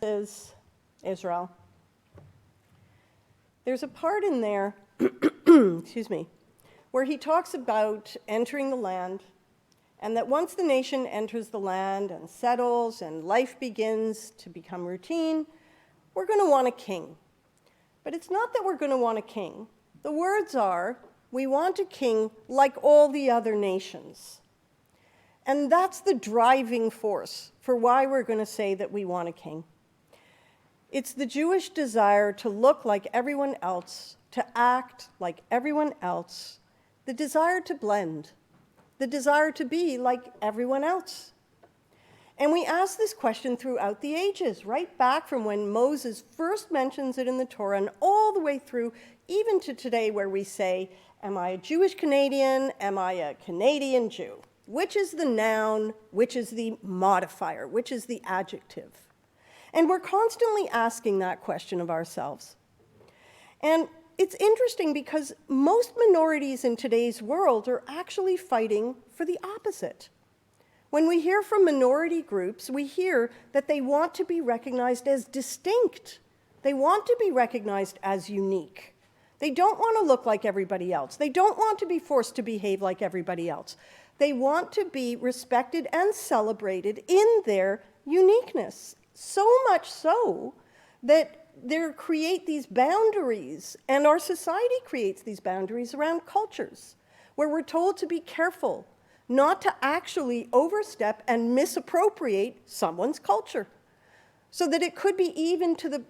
is Israel. There's a part in there, excuse me, where he talks about entering the land, and that once the nation enters the land and settles and life begins to become routine, we're going to want a king. But it's not that we're going to want a king. The words are, we want a king like all the other nations. And that's the driving force for why we're going to say that we want a king. It's the Jewish desire to look like everyone else, to act like everyone else, the desire to blend, the desire to be like everyone else. And we ask this question throughout the ages, right back from when Moses first mentions it in the Torah and all the way through, even to today where we say, am I a Jewish Canadian? Am I a Canadian Jew? Which is the noun? Which is the modifier? Which is the adjective? And we're constantly asking that question of ourselves. And it's interesting because most minorities in today's world are actually fighting for the opposite. When we hear from minority groups, we hear that they want to be recognized as distinct. They want to be recognized as unique. They don't want to look like everybody else. They don't want to be forced to behave like everybody else. They want to be respected and celebrated in their uniqueness. So much so that they create these boundaries, and our society creates these boundaries around cultures, where we're told to be careful not to actually overstep and misappropriate someone's culture. So that it could be even to the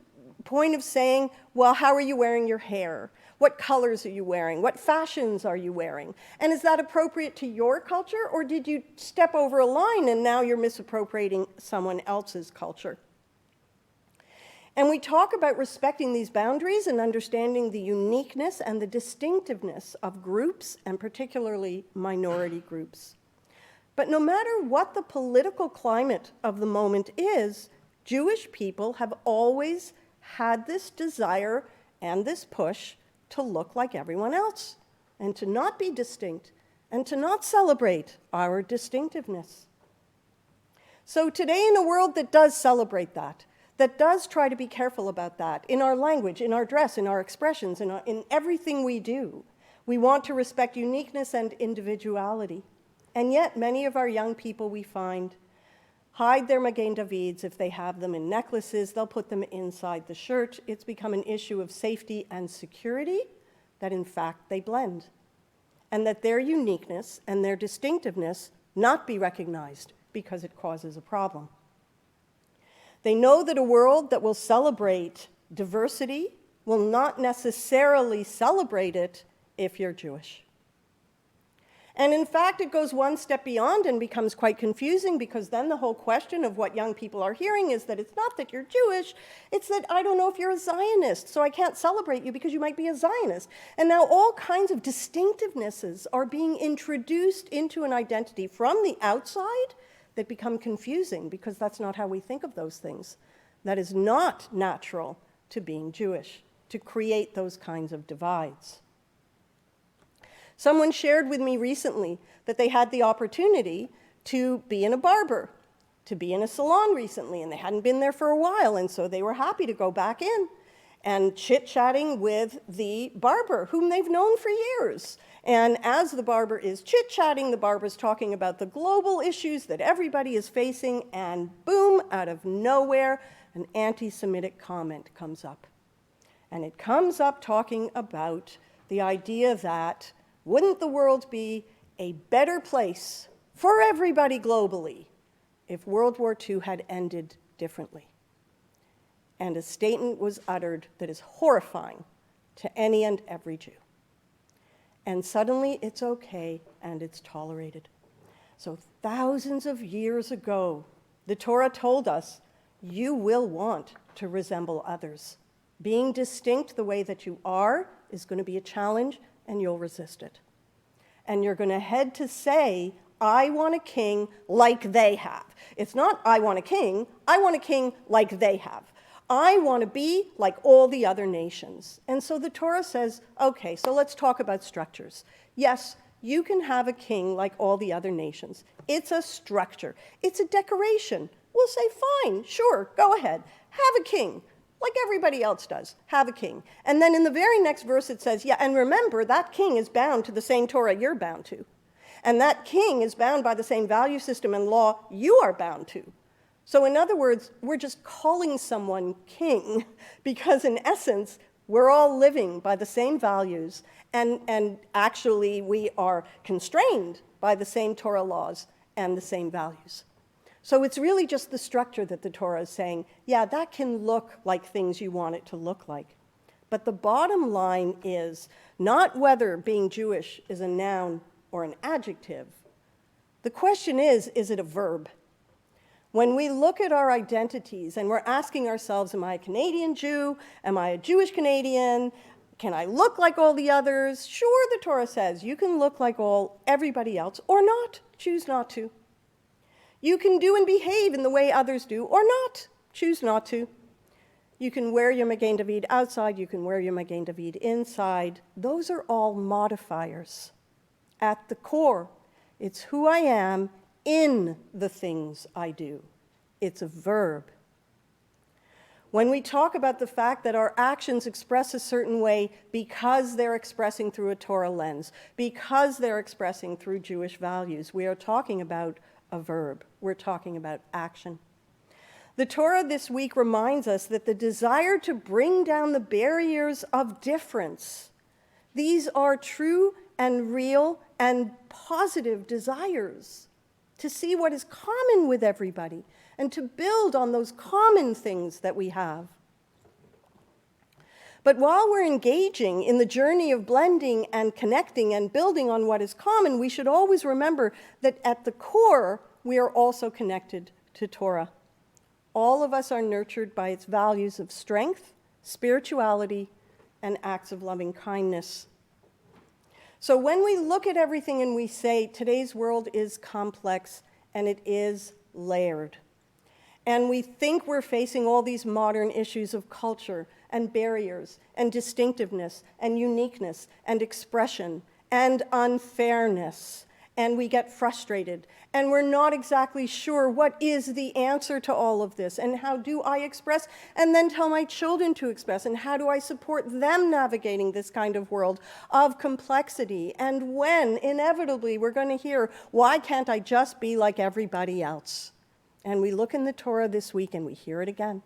point of saying, well, how are you wearing your hair? What colors are you wearing? What fashions are you wearing? And is that appropriate to your culture, or did you step over a line and now you're misappropriating someone else's culture? And we talk about respecting these boundaries and understanding the uniqueness and the distinctiveness of groups, and particularly minority groups. But no matter what the political climate of the moment is, Jewish people have always had this desire and this push to look like everyone else, and to not be distinct, and to not celebrate our distinctiveness. So today, in a world that does celebrate that does try to be careful about that, in our language, in our dress, in our expressions, in everything we do, we want to respect uniqueness and individuality. And yet, many of our young people, we find, hide their Magen Davids. If they have them in necklaces, they'll put them inside the shirt. It's become an issue of safety and security, that in fact they blend, and that their uniqueness and their distinctiveness not be recognized because it causes a problem. They know that a world that will celebrate diversity will not necessarily celebrate it if you're Jewish. And in fact, it goes one step beyond and becomes quite confusing, because then the whole question of what young people are hearing is that it's not that you're Jewish, it's that I don't know if you're a Zionist, so I can't celebrate you because you might be a Zionist. And now all kinds of distinctivenesses are being introduced into an identity from the outside that become confusing, because that's not how we think of those things. That is not natural to being Jewish, to create those kinds of divides. Someone shared with me recently that they had the opportunity to be in a barber, to be in a salon recently, and they hadn't been there for a while, and so they were happy to go back in and chit-chatting with the barber, whom they've known for years. And as the barber is chit-chatting, the barber's talking about the global issues that everybody is facing, and boom, out of nowhere, an anti-Semitic comment comes up. And it comes up talking about the idea that wouldn't the world be a better place for everybody globally if World War II had ended differently? And a statement was uttered that is horrifying to any and every Jew. And suddenly it's okay and it's tolerated. So thousands of years ago, the Torah told us, you will want to resemble others. Being distinct the way that you are is going to be a challenge, and you'll resist it. And you're going to head to say, I want a king like they have. It's not I want a king like they have. I want to be like all the other nations. And so the Torah says, okay, so let's talk about structures. Yes, you can have a king like all the other nations. It's a structure. It's a decoration. We'll we'll say, fine, sure, go ahead. Have a king, like everybody else does. Have a king. And then in the very next verse it says, yeah, and remember, that king is bound to the same Torah you're bound to. And that king is bound by the same value system and law you are bound to. So in other words, we're just calling someone king because in essence, we're all living by the same values, and actually we are constrained by the same Torah laws and the same values. So it's really just the structure that the Torah is saying, yeah, that can look like things you want it to look like. But the bottom line is not whether being Jewish is a noun or an adjective. The question is it a verb? When we look at our identities and we're asking ourselves, am I a Canadian Jew? Am I a Jewish Canadian? Can I look like all the others? Sure, the Torah says you can look like everybody else or not. Choose not to. You can do and behave in the way others do or not. Choose not to. You can wear your Magen David outside. You can wear your Magen David inside. Those are all modifiers. At the core, it's who I am in the things I do. It's a verb. When we talk about the fact that our actions express a certain way because they're expressing through a Torah lens, because they're expressing through Jewish values, we are talking about a verb. We're talking about action. The Torah this week reminds us that the desire to bring down the barriers of difference, these are true and real and positive desires to see what is common with everybody and to build on those common things that we have. But while we're engaging in the journey of blending and connecting and building on what is common, we should always remember that at the core, we are also connected to Torah. All of us are nurtured by its values of strength, spirituality, and acts of loving kindness. So when we look at everything and we say today's world is complex and it is layered, and we think we're facing all these modern issues of culture and barriers and distinctiveness and uniqueness and expression and unfairness, and we get frustrated, and we're not exactly sure what is the answer to all of this, and how do I express, and then tell my children to express, and how do I support them navigating this kind of world of complexity, and when, inevitably, we're going to hear, why can't I just be like everybody else? And we look in the Torah this week, and we hear it again,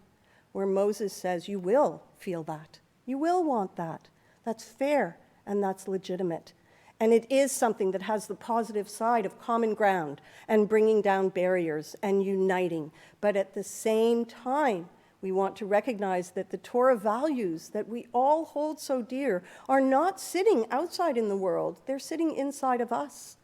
where Moses says, you will feel that. You will want that. That's fair, and that's legitimate. And it is something that has the positive side of common ground and bringing down barriers and uniting. But at the same time, we want to recognize that the Torah values that we all hold so dear are not sitting outside in the world. They're sitting inside of us.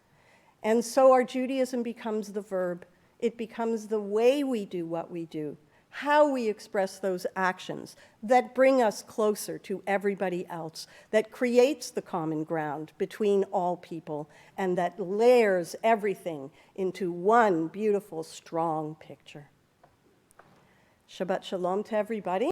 And so our Judaism becomes the verb. It becomes the way we do what we do, how we express those actions that bring us closer to everybody else, that creates the common ground between all people, and that layers everything into one beautiful, strong picture. Shabbat shalom to everybody.